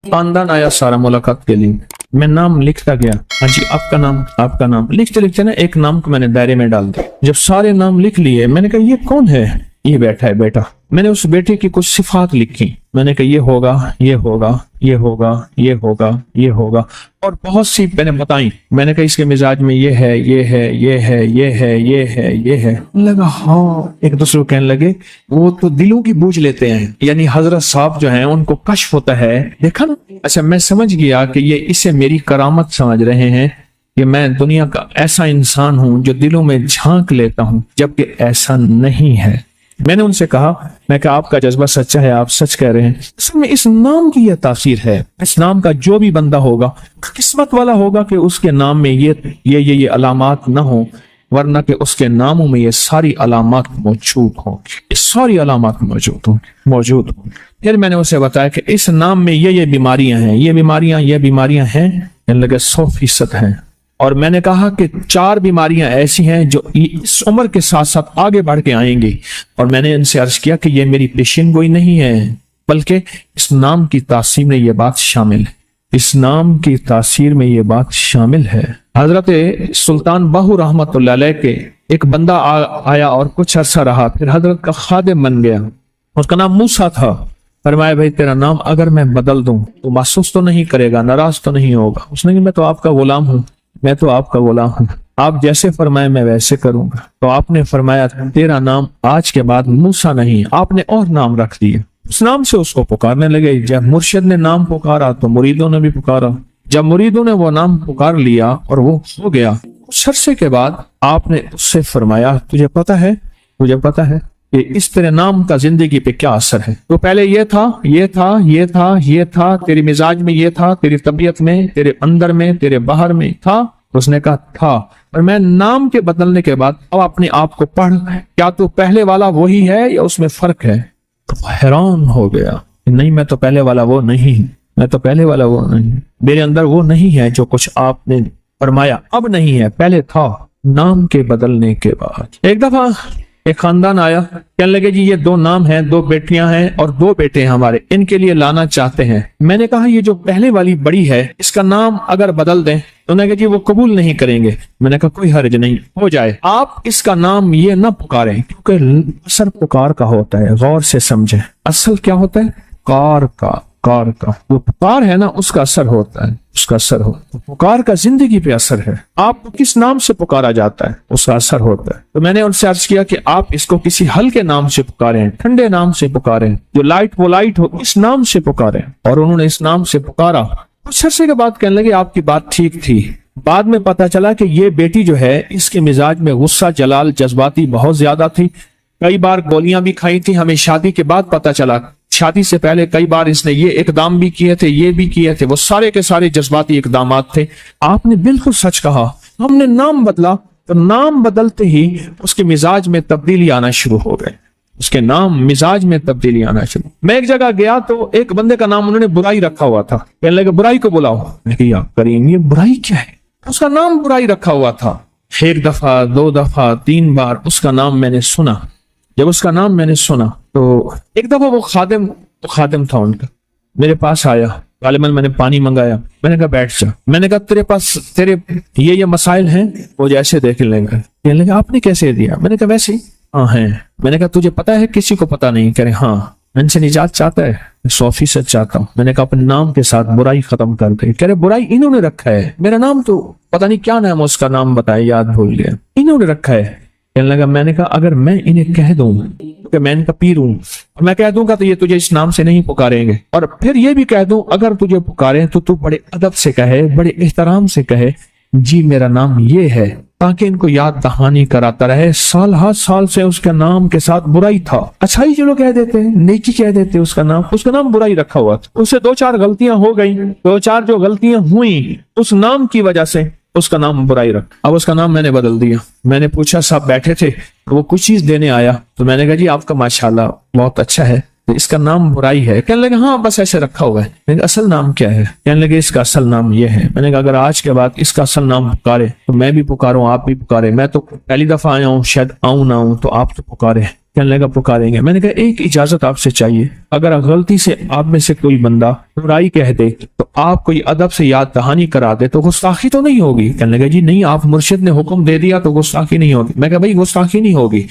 خاندان آیا سارا ملاقات کے لیے، میں نام لکھتا گیا، ہاں جی آپ کا نام لکھتے لکھتے نا ایک نام کو میں نے دائرے میں ڈال دیا۔ جب سارے نام لکھ لیے میں نے کہا یہ کون ہے؟ یہ بیٹھا ہے بیٹا۔ میں نے اس بیٹے کی کچھ صفات لکھی، میں نے کہا یہ ہوگا یہ ہوگا یہ ہوگا یہ ہوگا یہ ہوگا، اور بہت سی میں نے بتائیں۔ میں نے کہا اس کے مزاج میں یہ ہے یہ ہے یہ ہے یہ ہے یہ ہے یہ ہے۔ لگا ہاں، ایک دوسرے کو کہنے لگے وہ تو دلوں کی بوجھ لیتے ہیں، یعنی حضرت صاحب جو ہیں ان کو کشف ہوتا ہے، دیکھا نا۔ اچھا میں سمجھ گیا کہ یہ اسے میری کرامت سمجھ رہے ہیں کہ میں دنیا کا ایسا انسان ہوں جو دلوں میں جھانک لیتا ہوں، جبکہ ایسا نہیں ہے۔ میں نے ان سے کہا، میں کہا آپ کا جذبہ سچا ہے، آپ سچ کہہ رہے ہیں۔ اصل میں اس نام کی یہ تاثیر ہے، اس نام کا جو بھی بندہ ہوگا قسمت والا ہوگا کہ اس کے نام میں یہ علامات نہ ہوں، ورنہ کہ اس کے ناموں میں یہ ساری علامات موجود ہوں، یہ ساری علامات موجود ہوں۔ پھر میں نے اسے بتایا کہ اس نام میں یہ بیماریاں ہیں، یہ بیماریاں ہیں، ان لگے 100% ہیں۔ اور میں نے کہا کہ 4 بیماریاں ایسی ہیں جو اس عمر کے ساتھ ساتھ آگے بڑھ کے آئیں گی، اور میں نے ان سے عرض کیا کہ یہ میری پیشین گوئی نہیں ہے، بلکہ اس نام کی تاثیر میں یہ بات شامل ہے، اس نام کی تاثیر میں یہ بات شامل ہے۔ حضرت سلطان باہو رحمت اللہ علیہ کے ایک بندہ آیا اور کچھ عرصہ رہا، پھر حضرت کا خادم بن گیا، اس کا نام موسیٰ تھا۔ فرمایا بھائی تیرا نام اگر میں بدل دوں تو محسوس تو نہیں کرے گا، ناراض تو نہیں ہوگا؟ اس نے کہا میں تو آپ کا غلام ہوں، آپ جیسے فرمائے میں ویسے کروں گا۔ تو آپ نے فرمایا تیرا نام آج کے بعد موسیٰ نہیں، آپ نے اور نام رکھ دیا۔ اس نام سے اس کو پکارنے لگے۔ جب مرشد نے نام پکارا تو مریدوں نے بھی پکارا، جب مریدوں نے وہ نام پکار لیا اور وہ ہو گیا، کچھ عرصے کے بعد آپ نے اس سے فرمایا تجھے پتا ہے کہ اس تیرے نام کا زندگی پہ کیا اثر ہے؟ تو پہلے یہ تھا، تیری مزاج میں یہ تھا، تیری طبیعت میں، تیرے اندر میں، تیرے باہر میں تھا۔ اس نے کہا تھا، اور میں نام کے بدلنے کے بعد اب اپنے آپ کو پڑھ، کیا تو پہلے والا وہی ہے یا اس میں فرق ہے؟ تو حیران ہو گیا، نہیں میں تو پہلے والا وہ نہیں، میرے اندر وہ نہیں ہے جو کچھ آپ نے فرمایا، اب نہیں ہے، پہلے تھا۔ نام کے بدلنے کے بعد ایک دفعہ ایک خاندان آیا، کہنے لگے جی یہ 2 نام ہیں، 2 بیٹیاں ہیں اور 2 بیٹے ہیں ہمارے، ان کے لیے لانا چاہتے ہیں۔ میں نے کہا یہ جو پہلے والی بڑی ہے اس کا نام اگر بدل دیں، تو انہوں نے کہا جی وہ قبول نہیں کریں گے۔ میں نے کہا کوئی حرج نہیں، ہو جائے، آپ اس کا نام یہ نہ پکاریں، کیونکہ اثر پکار کا ہوتا ہے، غور سے سمجھیں۔ اصل کیا ہوتا ہے؟ کار کا وہ پکار ہے نا، اس کا اثر ہوتا ہے، پکار کا زندگی پہ اثر ہے۔ آپ کو کس نام سے پکارا جاتا ہے اس کا اثر ہوتا ہے۔ تو میں نے ان سے عرض کیا کہ آپ اس کو کسی ہلکے نام سے پکاریں، ٹھنڈے نام سے پکاریں، جو لائٹ ہو، اس نام سے پکاریں۔ اور انہوں نے اس نام سے پکارا۔ کچھ عرصے کے بعد کہنے لگے آپ کی بات ٹھیک تھی۔ بعد میں پتا چلا کہ یہ بیٹی جو ہے اس کے مزاج میں غصہ، جلال، جذباتی بہت زیادہ تھی، کئی بار گولیاں بھی کھائی تھی۔ ہمیں شادی کے بعد پتا چلا، شادی سے پہلے کئی بار اس نے یہ اقدام بھی کیے تھے، یہ بھی کیے تھے، وہ سارے کے سارے جذباتی اقدامات تھے۔ آپ نے بالکل سچ کہا، ہم نے نام بدلا تو نام بدلتے ہی اس کے مزاج میں تبدیلی آنا شروع ہو گئے، میں ایک جگہ گیا تو ایک بندے کا نام انہوں نے برائی رکھا ہوا تھا، کہنے لگے برائی کو بلاؤ۔ میں کہا یا کریم یہ برائی کیا ہے؟ اس کا نام برائی رکھا ہوا تھا۔ 1 دفعہ 2 دفعہ 3 بار اس کا نام میں نے سنا۔ جب اس کا نام میں نے سنا تو ایک دفعہ وہ خادم تھا ان کا، میرے پاس آیا، غالباً میں نے پانی منگایا، میں نے کہا بیٹھ جا۔ میں نے کہا تیرے پاس تیرے یہ مسائل ہیں؟ وہ جیسے دیکھ لیں گے، کہنے لگے آپ نے کیسے دیا؟ میں نے کہا ویسے ہی۔ ہاں ہیں۔ میں نے کہا تجھے پتا ہے کسی کو پتا نہیں؟ کہہ رہے ہاں۔ ان سے نجات چاہتا ہے؟ 100% چاہتا ہوں۔ میں نے کہا اپنے نام کے ساتھ برائی ختم کر دے۔ کہہ رہے برائی انہوں نے رکھا ہے، میرا نام تو پتا نہیں کیا نام، اس کا نام بتایا، یاد بھول گیا، انہوں نے رکھا ہے۔ کہنے لگا میں نے کہا اگر میں انہیں کہہ دوں کہ میں ان کا پیر ہوں اور میں کہہ دوں گا تو یہ تجھے اس نام سے نہیں پکاریں گے، اور پھر یہ بھی کہہ دوں اگر تجھے پکاریں تو بڑے ادب سے کہے، بڑے احترام سے کہے جی میرا نام یہ ہے، تاکہ ان کو یاد دہانی کراتا رہے۔ سال ہر سال سے اس کے نام کے ساتھ برائی تھا، اچھائی چلو کہہ دیتے، نیکی کہہ دیتے، اس کا نام برائی رکھا ہوا تھا۔ اس سے 2-4 غلطیاں ہو گئیں، 2-4 جو غلطیاں ہوئیں اس نام کی وجہ سے اس کا نام برائی رکھ۔ اب اس کا نام میں نے بدل دیا۔ میں نے پوچھا صاحب بیٹھے تھے، وہ کچھ چیز دینے آیا تو میں نے کہا جی آپ کا ماشاءاللہ بہت اچھا ہے، اس کا نام برائی ہے؟ کہنے لگے ہاں بس ایسے رکھا ہوا ہے۔ میں نے کہا اصل نام کیا ہے؟ کہنے لگے اس کا اصل نام یہ ہے۔ میں نے کہا اگر آج کے بعد اس کا اصل نام پکارے تو میں بھی پکاروں، آپ بھی پکارے، میں تو پہلی دفعہ آیا ہوں، شاید آؤں نہ آؤں تو آپ تو پکارے۔ کہنے لگا پکاریں گے. میں نے کہا ایک اجازت آپ سے چاہیے, اگر غلطی سے آپ میں سے کوئی بندہ برائی کہہ دے تو آپ کوئی ادب سے یاد دہانی کرا دے تو گستاخی تو نہیں ہوگی؟ کہنے لگا جی نہیں, آپ مرشد نے حکم دے دیا تو گستاخی نہیں ہوگی. میں کہا بھائی گستاخی نہیں ہوگی,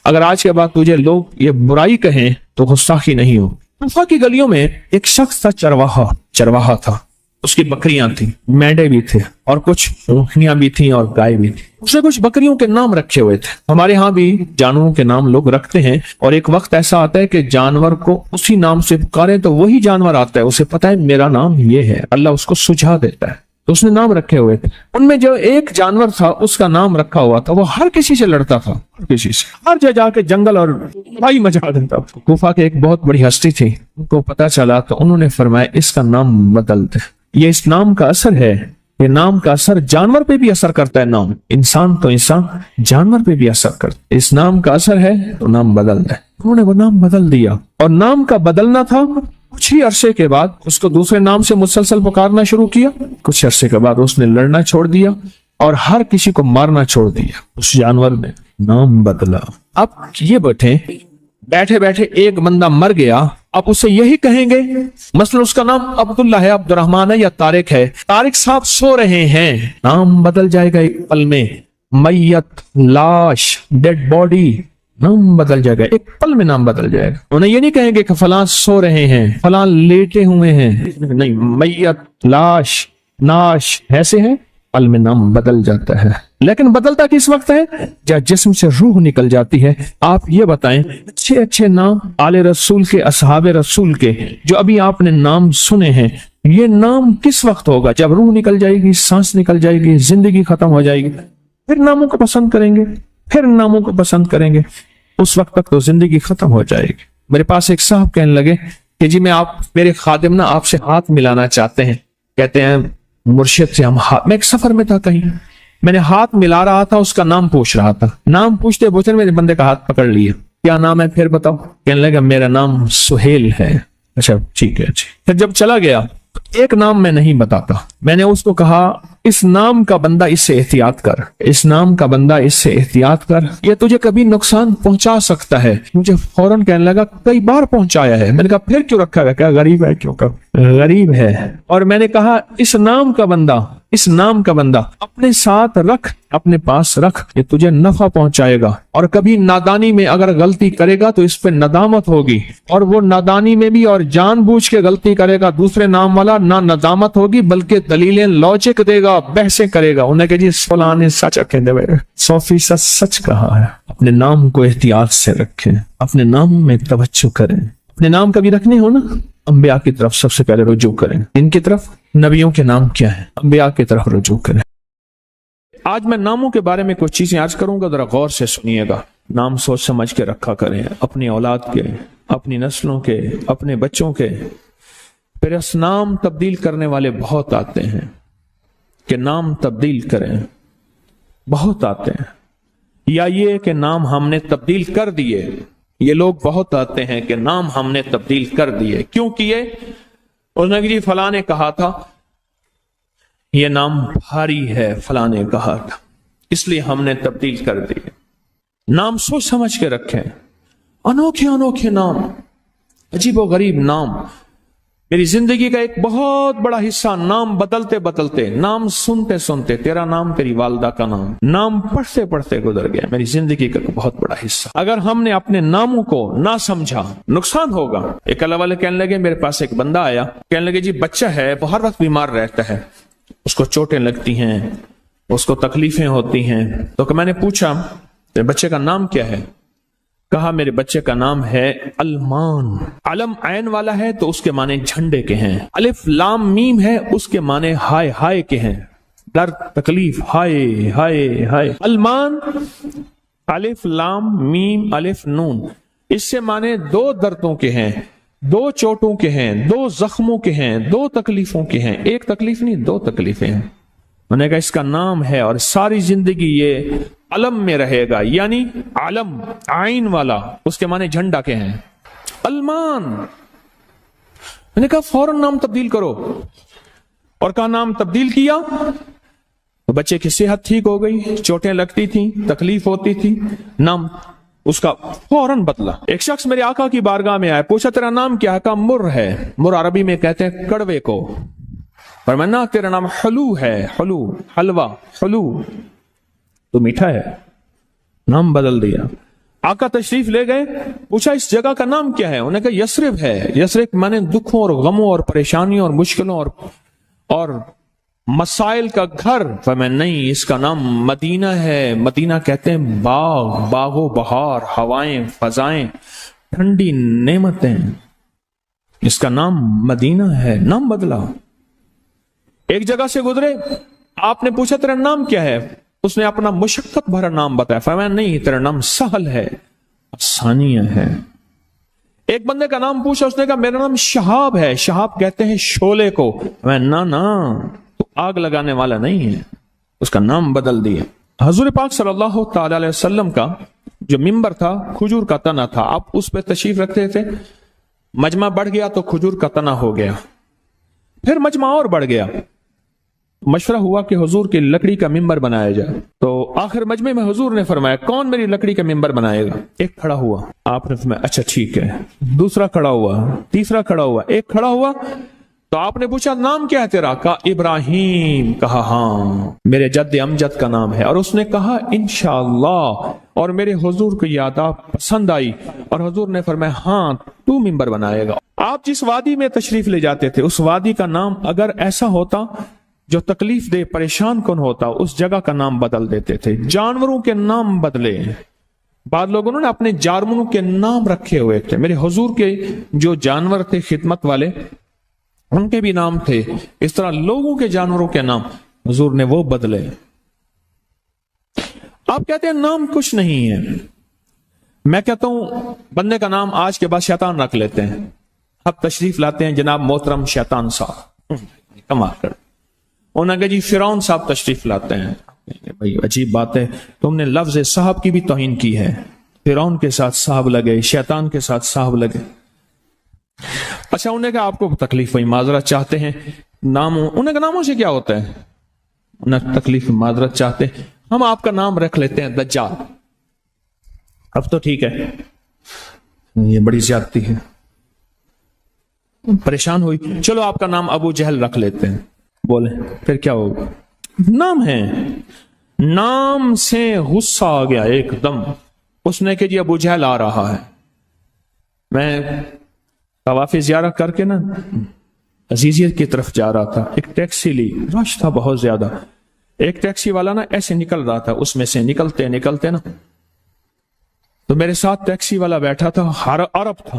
اگر آج کے بعد تجھے لوگ یہ برائی کہیں تو گستاخی نہیں ہوگی. کوفہ کی گلیوں میں ایک شخص تھا, چرواہا تھا, اس کی بکریاں تھیں, مینڈے بھی تھے اور کچھ اونٹنیاں بھی تھیں اور گائے بھی تھی. اس نے کچھ بکریوں کے نام رکھے ہوئے تھے. ہمارے ہاں بھی جانوروں کے نام لوگ رکھتے ہیں, اور ایک وقت ایسا آتا ہے کہ جانور کو اسی نام سے پکارے تو وہی جانور آتا ہے, اسے پتا ہے میرا نام یہ ہے, اللہ اس کو سجھا دیتا ہے. تو اس نے نام رکھے ہوئے تھے. ان میں جو ایک جانور تھا اس کا نام رکھا ہوا تھا, وہ ہر کسی سے لڑتا تھا, ہر کسی سے, ہر جگہ جا کے جنگل اور بھائی مچا دیتا. کوفہ کے ایک بہت بڑی ہستی تھی, ان کو پتا چلا تو انہوں نے فرمایا اس کا نام بدل دے, یہ اس نام کا اثر ہے, یہ نام کا اثر جانور پہ بھی اثر کرتا ہے. نام انسان تو انسان, جانور پہ بھی اثر کرتا ہے. اس نام کا اثر ہے تو نام بدل دے. انہوں نے وہ نام بدل دیا, اور نام کا بدلنا تھا. کچھ ہی عرصے کے بعد اس کو دوسرے نام سے مسلسل پکارنا شروع کیا. کچھ عرصے کے بعد اس نے لڑنا چھوڑ دیا اور ہر کسی کو مارنا چھوڑ دیا. اس جانور نے نام بدلا. اب یہ بیٹھے بیٹھے ایک بندہ مر گیا, آپ اسے یہی کہیں گے, مثلا اس کا نام عبداللہ ہے, عبد الرحمن ہے یا طارق ہے, طارق صاحب سو رہے ہیں, نام بدل جائے گا ایک پل میں. میت, لاش, ڈیڈ باڈی, نام بدل جائے گا ایک پل میں, نام بدل جائے گا. انہیں یہ نہیں کہیں گے کہ فلاں سو رہے ہیں, فلاں لیٹے ہوئے ہیں, نہیں, میت, لاش, ناش ایسے ہیں, پل میں نام بدل جاتا ہے. لیکن بدلتا کس وقت ہے؟ جب جسم سے روح نکل جاتی ہے. آپ یہ بتائیں, اچھے اچھے نام آل رسول کے, اصحاب رسول کے, جو ابھی آپ نے نام سنے ہیں, یہ نام کس وقت ہوگا؟ جب روح نکل جائے گی, سانس نکل جائے گی, زندگی ختم ہو جائے گی, پھر ناموں کو پسند کریں گے, پھر ناموں کو پسند کریں گے. اس وقت تک تو زندگی ختم ہو جائے گی. میرے پاس ایک صاحب کہنے لگے کہ جی میرے خادم نا آپ سے ہاتھ ملانا چاہتے ہیں. کہتے ہیں مرشد سے ہم ہاتھ, میں ایک سفر میں تھا کہیں, میں نے ہاتھ ملا رہا تھا, اس کا نام پوچھ رہا تھا. نام پوچھتے میرے بندے کا ہاتھ پکڑ لیا. کیا نام ہے پھر بتاؤ؟ کہنے لگا میرا نام سہیل ہے. اچھا ٹھیک ہے. پھر جب چلا گیا, ایک نام میں نہیں بتاتا. میں نے اس کو کہا اس نام کا بندہ اس سے احتیاط کر, اس نام کا بندہ اس سے احتیاط کر, یہ تجھے کبھی نقصان پہنچا سکتا ہے. مجھے فوراً کہنے لگا کئی بار پہنچایا ہے. میں نے کہا پھر کیوں رکھا ہے؟ کیا غریب ہے؟ کیوں کہ غریب ہے. اور میں نے کہا اس نام کا بندہ اپنے ساتھ رکھ, اپنے پاس رکھ, یہ تجھے نفع پہنچائے گا. اور کبھی نادانی میں اگر غلطی کرے گا تو اس پہ ندامت ہوگی, اور وہ نادانی میں بھی اور جان بوجھ کے غلطی کرے گا دوسرے نام والا, نہ ندامت ہوگی بلکہ دلیلیں لوجک دے گا, بحثیں کرے گا. انہیں کہ جی فلاں نے سچ کہہ دے, 100% سچ کہا ہے. اپنے نام کو احتیاط سے رکھیں, اپنے نام میں توجہ کریں. اپنے نام کبھی رکھنے ہو نا, انبیاء کی طرف سب سے پہلے رجوع کریں. ان کی طرف نبیوں کے نام کیا ہے, انبیاء کی طرف رجوع کریں. آج میں ناموں کے بارے میں کچھ چیزیں عرض کروں گا, ذرا غور سے سنیے گا. نام سوچ سمجھ کے رکھا کریں, اپنی اولاد کے, اپنی نسلوں کے, اپنے بچوں کے. پھر اس نام تبدیل کرنے والے بہت آتے ہیں کہ نام تبدیل کریں, بہت آتے ہیں. یا یہ کہ نام ہم نے تبدیل کر دیے, یہ لوگ بہت آتے ہیں کہ نام ہم نے تبدیل کر دیے. کیوں کیے؟ اس نے جی فلاں نے کہا تھا یہ نام بھاری ہے, فلاں نے کہا تھا, اس لیے ہم نے تبدیل کر دیے. نام سوچ سمجھ کے رکھیں. انوکھے انوکھے نام, عجیب و غریب نام. میری زندگی کا ایک بہت بڑا حصہ نام بدلتے بدلتے, نام سنتے سنتے, تیرا نام تیری والدہ کا نام پڑھتے پڑھتے گزر گیا. میری زندگی کا بہت بڑا حصہ. اگر ہم نے اپنے ناموں کو نہ سمجھا نقصان ہوگا. ایک اللہ والے کہنے لگے, میرے پاس ایک بندہ آیا, کہنے لگے جی بچہ ہے, وہ ہر وقت بیمار رہتا ہے, اس کو چوٹیں لگتی ہیں, اس کو تکلیفیں ہوتی ہیں. تو کہ میں نے پوچھا بچے کا نام کیا ہے؟ کہا میرے بچے کا نام ہے المان. علم عین والا ہے تو اس کے معنی جھنڈے کے ہیں, الف لام میم ہے اس کے معنی ہائے ہائے کے ہیں, درد تکلیف, ہائے ہائے ہائے. المان, الف لام میم الف نون, اس سے معنی دو دردوں کے ہیں, دو چوٹوں کے ہیں, دو زخموں کے ہیں, دو تکلیفوں کے ہیں. ایک تکلیف نہیں, دو تکلیفیں ہیں. میں نے کہا اس کا نام ہے اور ساری زندگی یہ علم میں رہے گا. یعنی علم عین والا, اس کے معنی جھنڈا کے ہیں, المان. میں نے کہا فوراً نام تبدیل کرو, اور کہا نام تبدیل کیا. بچے کی صحت ٹھیک ہو گئی, چوٹیں لگتی تھیں, تکلیف ہوتی تھی, نام اس کا فوراً بدلا۔ ایک شخص میرے آقا کی بارگاہ میں آئے، پوچھا تیرا نام کیا ہے؟ کہا مر ہے۔ مر عربی میں کہتے ہیں کڑوے کو۔ فرمایا تیرا نام حلو ہے، حلو، حلوہ، حلو تو میٹھا ہے۔ نام بدل دیا۔ آقا تشریف لے گئے، پوچھا اس جگہ کا نام کیا ہے؟ انہوں نے کہا یثرب ہے۔ یثرب مانے دکھوں اور غموں اور پریشانیوں اور مشکلوں اور مسائل کا گھر۔ فرمایا نہیں، اس کا نام مدینہ ہے۔ مدینہ کہتے ہیں باغ، باغ و بہار، ہوائیں، فضائیں، ٹھنڈی نعمتیں، اس کا نام مدینہ ہے۔ نام بدلا۔ ایک جگہ سے گزرے، آپ نے پوچھا تیرا نام کیا ہے؟ اس نے اپنا مشقت بھرا نام بتایا۔ فرمایا نہیں، تیرا نام سہل ہے، آسانیہ ہے۔ ایک بندے کا نام پوچھا، اس نے کہا میرا نام شہاب ہے۔ شہاب کہتے ہیں شعلے کو۔ فرمایا نہ تو آگ لگانے والا نہیں ہے، اس کا نام بدل دیا۔ حضور پاک صلی اللہ تعالی علیہ وسلم کا جو ممبر تھا کھجور کا تنا تھا، آپ اس پہ تشریف رکھتے تھے۔ مجمع بڑھ گیا تو کھجور کا تنا ہو گیا، پھر مجمع اور بڑھ گیا، مشورہ ہوا کہ حضور کی لکڑی کا ممبر بنایا جائے۔ تو آخر مجمع میں حضور نے فرمایا کون میری لکڑی کا ممبر بنائے گا؟ ایک کھڑا ہوا، آپ نے فرمایا اچھا ٹھیک ہے۔ دوسرا کھڑا ہوا، تیسرا کھڑا ہوا، ایک کھڑا ہوا تو آپ نے پوچھا نام کیا ہے تیرا؟ کہا ابراہیم۔ کہا ہاں میرے جد امجد کا نام ہے۔ اور اس نے کہا انشاءاللہ، اور میرے حضور کو یاد پسند آئی اور حضور نے فرمایا ہاں تو ممبر بنائے گا۔ آپ جس وادی میں تشریف لے جاتے تھے اس وادی کا نام اگر ایسا ہوتا جو تکلیف دے، پریشان کن ہوتا، اس جگہ کا نام بدل دیتے تھے۔ جانوروں کے نام بدلے، بعض لوگوں نے اپنے جانوروں کے نام رکھے ہوئے تھے۔ میرے حضور کے جو جانور تھے خدمت والے، ان کے بھی نام تھے۔ اس طرح لوگوں کے جانوروں کے نام حضور نے وہ بدلے۔ آپ کہتے ہیں نام کچھ نہیں ہے، میں کہتا ہوں بندے کا نام آج کے بعد شیطان رکھ لیتے ہیں۔ اب تشریف لاتے ہیں جناب محترم شیطان صاحب، کمال کر۔ انہوں نے کہا جی فرعون صاحب تشریف لاتے ہیں۔ بھائی عجیب بات ہے، تم نے لفظ صاحب کی بھی توہین کی ہے۔ فرعون کے ساتھ صاحب لگے، شیطان کے ساتھ صاحب لگے۔ اچھا انہوں نے کہا آپ کو تکلیف ہوئی، معذرت چاہتے ہیں ناموں؟ انہوں نے کہا ناموں سے کیا ہوتا ہے؟ انہوں نے تکلیف معذرت چاہتے ہیں، ہم آپ کا نام رکھ لیتے ہیں دجال۔ اب تو ٹھیک ہے، یہ بڑی زیادتی ہے، پریشان ہوئی، چلو آپ کا نام ابو جہل رکھ لیتے ہیں۔ بولے پھر کیا ہوگا؟ نام ہے، نام سے غصہ آ گیا ایک دم۔ اس نے کہ جی ابو جہل آ رہا ہے۔ میں طواف زیارت کر کے نا عزیزیت کی طرف جا رہا تھا، ایک ٹیکسی لی، رش تھا بہت زیادہ۔ ایک ٹیکسی والا نا ایسے نکل رہا تھا، اس میں سے نکلتے نا تو میرے ساتھ ٹیکسی والا بیٹھا تھا، عرب تھا۔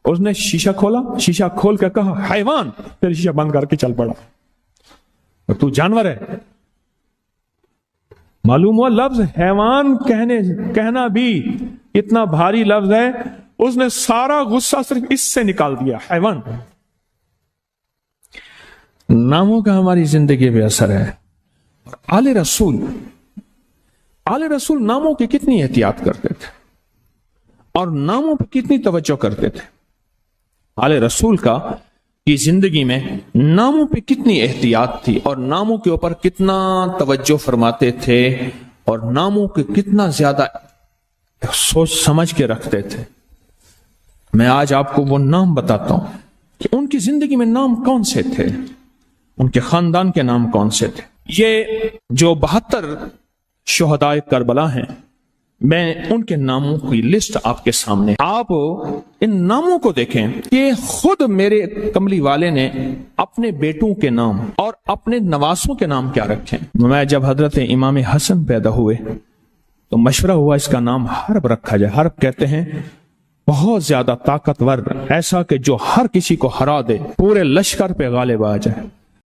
اس نے شیشہ کھولا، شیشہ کھول کے کہا حیوان، پھر شیشہ بند کر کے چل پڑا۔ تو جانور ہے۔ معلوم ہوا لفظ حیوان کہنا بھی اتنا بھاری لفظ ہے، اس نے سارا غصہ صرف اس سے نکال دیا، حیوان۔ ناموں کا ہماری زندگی پہ اثر ہے۔ آل رسول ناموں کی کتنی احتیاط کرتے تھے اور ناموں پہ کتنی توجہ کرتے تھے۔ آل رسول کی زندگی میں ناموں پہ کتنی احتیاط تھی اور ناموں کے اوپر کتنا توجہ فرماتے تھے اور ناموں کے کتنا زیادہ سوچ سمجھ کے رکھتے تھے۔ میں آج آپ کو وہ نام بتاتا ہوں کہ ان کی زندگی میں نام کون سے تھے، ان کے خاندان کے نام کون سے تھے۔ یہ جو 72 شہدائے کربلا ہیں، میں ان کے ناموں کی لسٹ آپ کے سامنے، آپ ان ناموں کو دیکھیں کہ خود میرے کملی والے نے اپنے بیٹوں کے نام اور اپنے نواسوں کے نام کیا رکھیں۔ میں جب حضرت امام حسن پیدا ہوئے تو مشورہ ہوا اس کا نام حرب رکھا جائے۔ حرب کہتے ہیں بہت زیادہ طاقتور، ایسا کہ جو ہر کسی کو ہرا دے، پورے لشکر پہ غالب آ جائے۔